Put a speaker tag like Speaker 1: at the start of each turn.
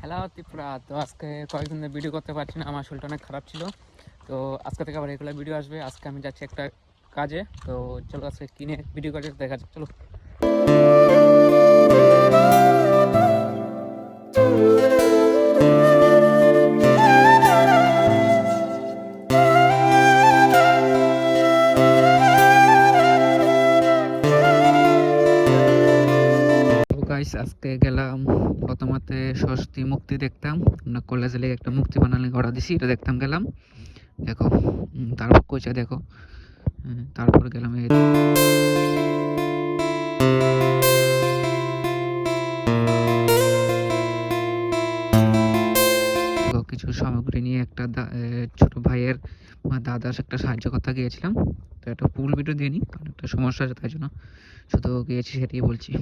Speaker 1: Hello Tripura. তো আজকে কয়েকদিন ধরে ভিডিও করতে পারছি না, আমার শরীরটা অনেক খারাপ ছিল। তো আজকে থেকে আবার রেগুলার ভিডিও আসবে। আজকে আমি যাচ্ছি একটা কাজে। তো চলো আজকে কিনে ভিডিও কাজে দেখা যাক, চলো। গাইস, আজকে গেলাম প্রথমতে ষষ্ঠী মুক্তি দেখতাম। আমরা কলেজে লেগে একটা মুক্তি বানালে অর্ডার দিছি, এটা দেখতাম গেলাম। দেখো তারপর কইছে দেখো। তারপর গেলাম এই কিছু সামগ্রী নিয়ে একটা ছোট ভাইয়ের দাদার একটা সাহায্য করতে গিয়েছিলাম। তো একটা ফুল ভিডিও দিয়ে নিই, কারণ একটা সমস্যা আছে, তাই জন্য শুধু গিয়েছি সেটাই বলছি।